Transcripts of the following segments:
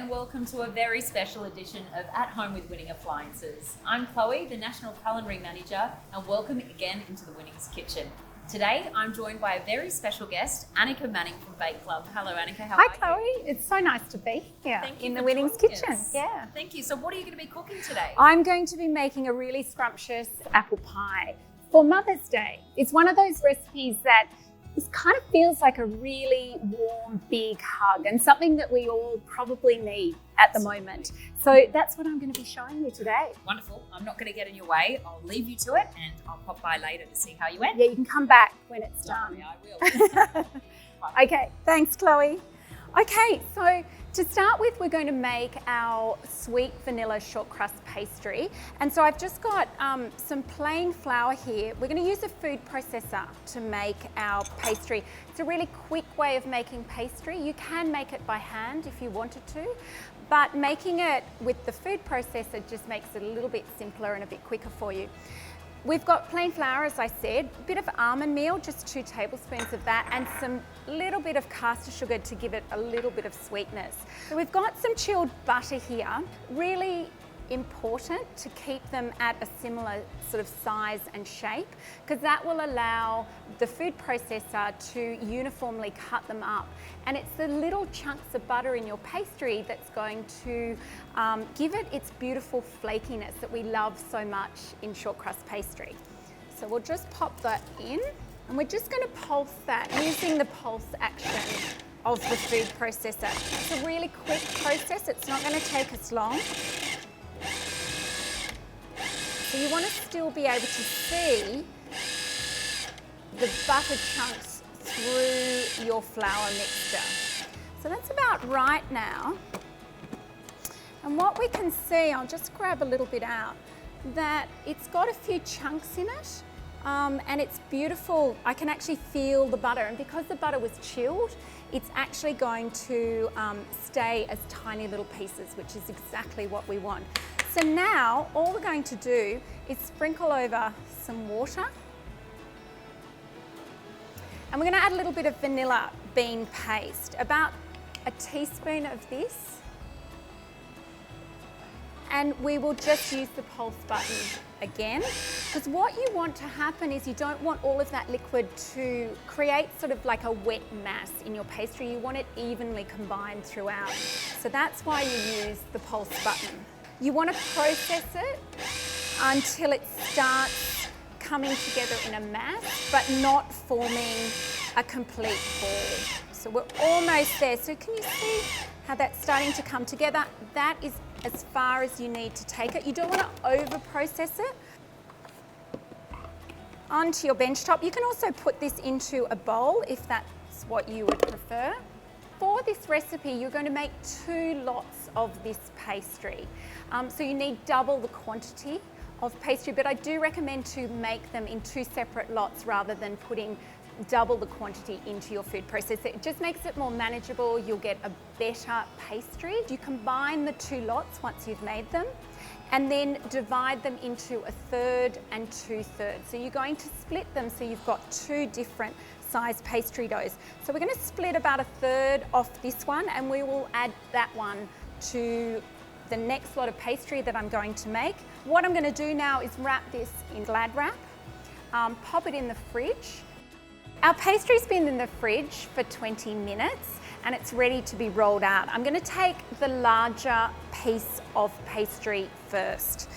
and welcome to a very special edition of At Home with Winning Appliances. I'm Chloe, the National Culinary Manager, and welcome again into the Winnings Kitchen. Today, I'm joined by a very special guest, Anneka Manning from Bake Club. Hello, Anneka. How are you? Hi, Chloe. It's so nice to be here in the Winnings Kitchen. Yeah. Thank you. So what are you going to be cooking today? I'm going to be making a really scrumptious apple pie for Mother's Day. It's one of those recipes that kind of feels like a really warm, big hug and something that we all probably need at the moment. So that's what I'm going to be showing you today. Wonderful. I'm not going to get in your way. I'll leave you to it and I'll pop by later to see how you went. Yeah, you can come back when it's done. Yeah, I will. Okay, thanks, Chloe. Okay, so to start with, we're going to make our sweet vanilla shortcrust pastry. And so I've just got some plain flour here. We're going to use a food processor to make our pastry. It's a really quick way of making pastry. You can make it by hand if you wanted to, but making it with the food processor just makes it a little bit simpler and a bit quicker for you. We've got plain flour, as I said, a bit of almond meal, just 2 tablespoons of that, and some little bit of caster sugar to give it a little bit of sweetness. So we've got some chilled butter here, really important to keep them at a similar sort of size and shape, because that will allow the food processor to uniformly cut them up. And it's the little chunks of butter in your pastry that's going to give it its beautiful flakiness that we love so much in shortcrust pastry. So we'll just pop that in, and we're just going to pulse that using the pulse action of the food processor. It's a really quick process. It's not going to take us long. So you want to still be able to see the butter chunks through your flour mixture. So that's about right now. And what we can see, I'll just grab a little bit out, that it's got a few chunks in it and it's beautiful. I can actually feel the butter, and because the butter was chilled, it's actually going to stay as tiny little pieces, which is exactly what we want. So now all we're going to do is sprinkle over some water, and we're going to add a little bit of vanilla bean paste, about a teaspoon of this, and we will just use the pulse button again, because what you want to happen is you don't want all of that liquid to create sort of like a wet mass in your pastry. You want it evenly combined throughout. So that's why you use the pulse button. You want to process it until it starts coming together in a mass, but not forming a complete ball. So we're almost there. So can you see how that's starting to come together? That is as far as you need to take it. You don't want to over-process it. Onto your bench top. You can also put this into a bowl if that's what you would prefer. For this recipe, you're going to make 2 lots of this pastry. So you need double the quantity of pastry, but I do recommend to make them in 2 separate lots rather than putting double the quantity into your food processor. It just makes it more manageable. You'll get a better pastry. You combine the 2 lots once you've made them, and then divide them into 1/3 and 2/3. So you're going to split them so you've got 2 different size pastry doughs. So we're going to split about 1/3 off this one, and we will add that one to the next lot of pastry that I'm going to make. What I'm going to do now is wrap this in Glad wrap, pop it in the fridge. Our pastry's been in the fridge for 20 minutes and it's ready to be rolled out. I'm going to take the larger piece of pastry first.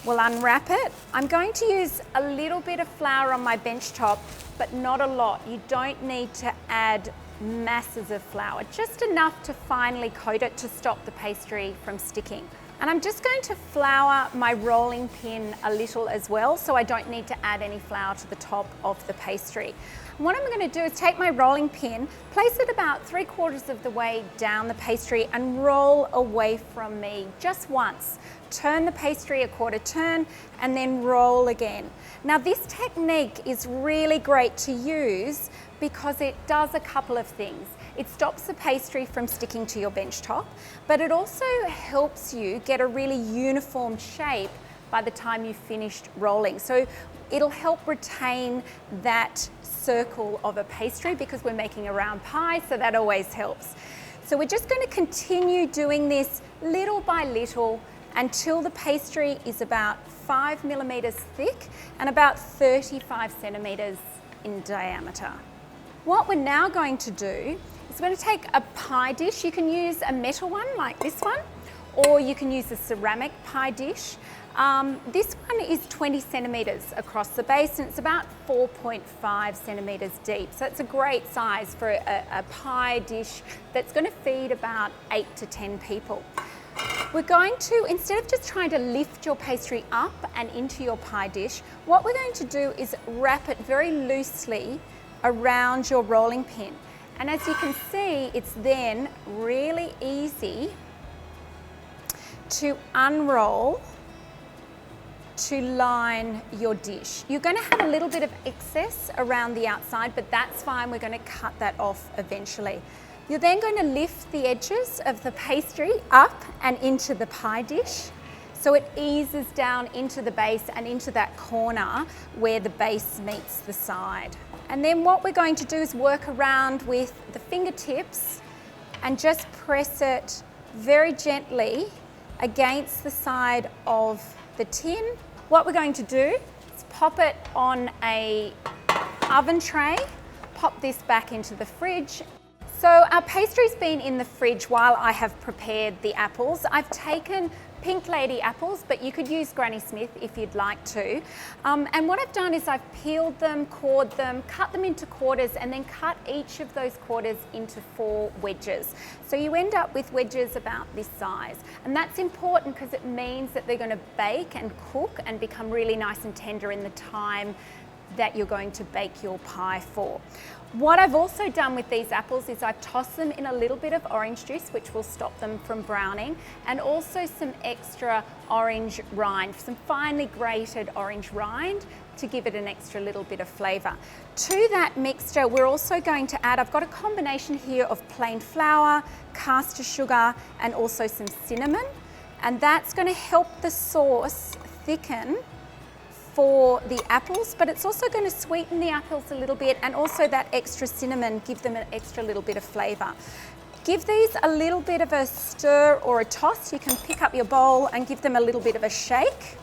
We'll unwrap it. I'm going to use a little bit of flour on my bench top, but not a lot. You don't need to add masses of flour, just enough to finely coat it to stop the pastry from sticking. And I'm just going to flour my rolling pin a little as well, so I don't need to add any flour to the top of the pastry. And what I'm going to do is take my rolling pin, place it about 3/4 of the way down the pastry and roll away from me just once. Turn the pastry a 1/4 turn and then roll again. Now this technique is really great to use because it does a couple of things. It stops the pastry from sticking to your bench top, but it also helps you get a really uniform shape by the time you've finished rolling. So it'll help retain that circle of a pastry because we're making a round pie, so that always helps. So we're just going to continue doing this little by little until the pastry is about 5 millimeters thick and about 35 centimeters in diameter. What we're now going to do is we're going to take a pie dish. You can use a metal one like this one, or you can use a ceramic pie dish. This one is 20 centimeters across the base and it's about 4.5 centimeters deep. So it's a great size for a pie dish that's going to feed about 8 to 10 people. We're going to, instead of just trying to lift your pastry up and into your pie dish, what we're going to do is wrap it very loosely around your rolling pin. And as you can see, it's then really easy to unroll to line your dish. You're going to have a little bit of excess around the outside, but that's fine. We're going to cut that off eventually. You're then going to lift the edges of the pastry up and into the pie dish, so it eases down into the base and into that corner where the base meets the side. And then what we're going to do is work around with the fingertips and just press it very gently against the side of the tin. What we're going to do is pop it on a oven tray, pop this back into the fridge. So our pastry's been in the fridge while I have prepared the apples. I've taken Pink Lady apples, but you could use Granny Smith if you'd like to. And what I've done is I've peeled them, cored them, cut them into quarters, and then cut each of those quarters into 4 wedges. So you end up with wedges about this size. And that's important because it means that they're going to bake and cook and become really nice and tender in the time that you're going to bake your pie for. What I've also done with these apples is I've tossed them in a little bit of orange juice, which will stop them from browning, and also some extra orange rind, some finely grated orange rind to give it an extra little bit of flavour. To that mixture, we're also going to add, I've got a combination here of plain flour, caster sugar, and also some cinnamon, and that's going to help the sauce thicken for the apples, but it's also going to sweeten the apples a little bit, and also that extra cinnamon give them an extra little bit of flavour. Give these a little bit of a stir or a toss. You can pick up your bowl and give them a little bit of a shake,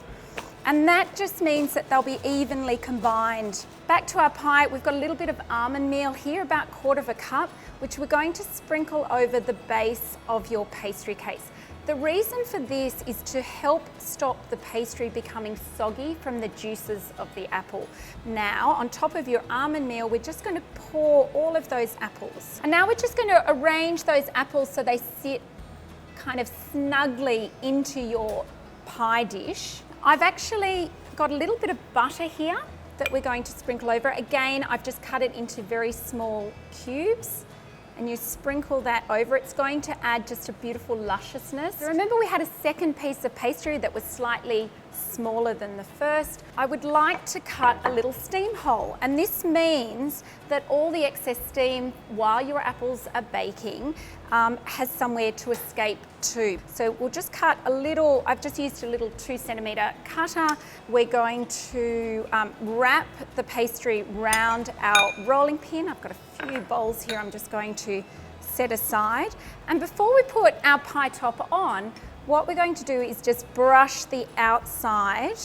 and that just means that they'll be evenly combined. Back to our pie, we've got a little bit of almond meal here, about 1/4 cup, which we're going to sprinkle over the base of your pastry case. The reason for this is to help stop the pastry becoming soggy from the juices of the apple. Now, on top of your almond meal, we're just going to pour all of those apples. And now we're just going to arrange those apples so they sit kind of snugly into your pie dish. I've actually got a little bit of butter here that we're going to sprinkle over. Again, I've just cut it into very small cubes, and you sprinkle that over. It's going to add just a beautiful lusciousness. So remember, we had a second piece of pastry that was slightly smaller than the first. I would like to cut a little steam hole, and this means that all the excess steam while your apples are baking has somewhere to escape to. So we'll just cut a little, I've just used a little 2 centimetre cutter. We're going to wrap the pastry round our rolling pin. I've got a few bowls here I'm just going to set aside. And before we put our pie top on, what we're going to do is just brush the outside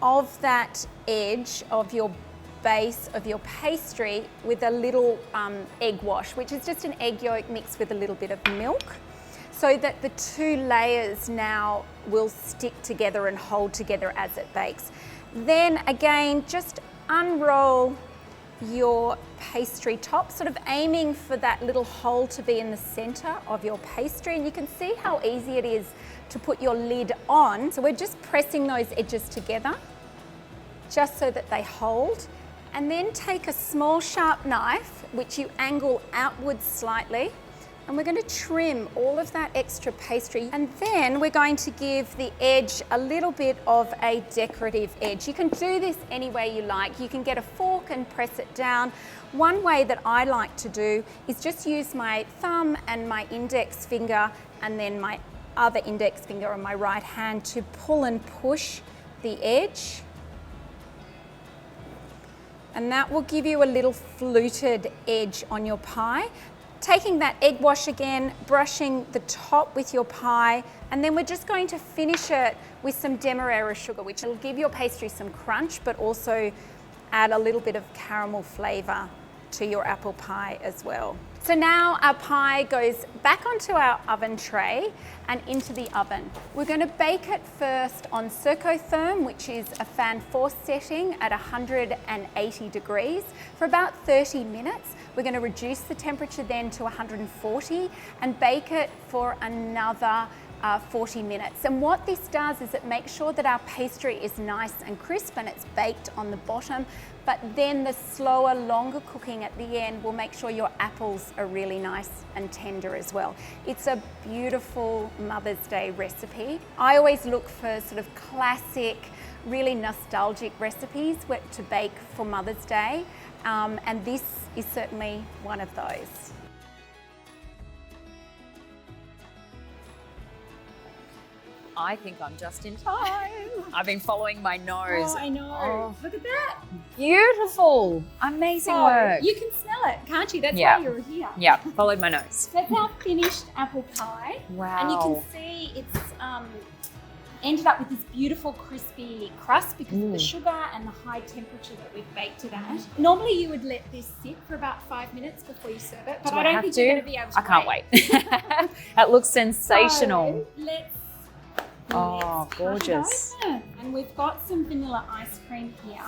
of that edge of your base of your pastry with a little egg wash, which is just an egg yolk mixed with a little bit of milk, so that the 2 layers now will stick together and hold together as it bakes. Then again, just unroll your pastry top, sort of aiming for that little hole to be in the center of your pastry, and you can see how easy it is to put your lid on. So we're just pressing those edges together just so that they hold, and then take a small sharp knife which you angle outwards slightly, and we're going to trim all of that extra pastry, and then we're going to give the edge a little bit of a decorative edge. You can do this any way you like. You can get a fork and press it down. One way that I like to do is just use my thumb and my index finger and then my other index finger on my right hand to pull and push the edge. And that will give you a little fluted edge on your pie. taking that egg wash again, brushing the top with your pie, and then we're just going to finish it with some demerara sugar, which will give your pastry some crunch, but also add a little bit of caramel flavour to your apple pie as well. So now our pie goes back onto our oven tray and into the oven. We're going to bake it first on Circotherm, which is a fan force setting at 180 degrees for about 30 minutes. We're going to reduce the temperature then to 140 and bake it for another 40 minutes. And what this does is it makes sure that our pastry is nice and crisp and it's baked on the bottom, but then the slower, longer cooking at the end will make sure your apples are really nice and tender as well. It's a beautiful Mother's Day recipe. I always look for sort of classic, really nostalgic recipes to bake for Mother's Day, and this is certainly one of those. I think I'm just in time. I've been following my nose. Oh, I know. Look at that. Beautiful. Amazing work. You can smell it, can't you? That's Yeah. why you're here. Yeah, followed my nose. That's our finished apple pie. Wow. And you can see it's ended up with this beautiful crispy crust because of the sugar and the high temperature that we've baked it at. Normally you would let this sit for about 5 minutes before you serve it, but Do I I don't have think to? you're going to be able to I can't wait. That looks sensational. So let's Gorgeous. cut it open. And we've got some vanilla ice cream here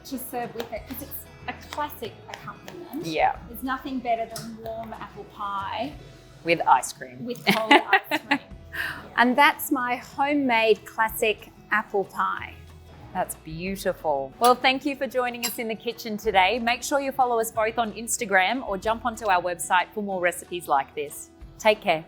to serve with it because it's a classic accompaniment. Yeah. There's nothing better than warm apple pie With ice cream. with cold ice cream. And that's my homemade classic apple pie. That's beautiful. Well, thank you for joining us in the kitchen today. Make sure you follow us both on Instagram or jump onto our website for more recipes like this. Take care.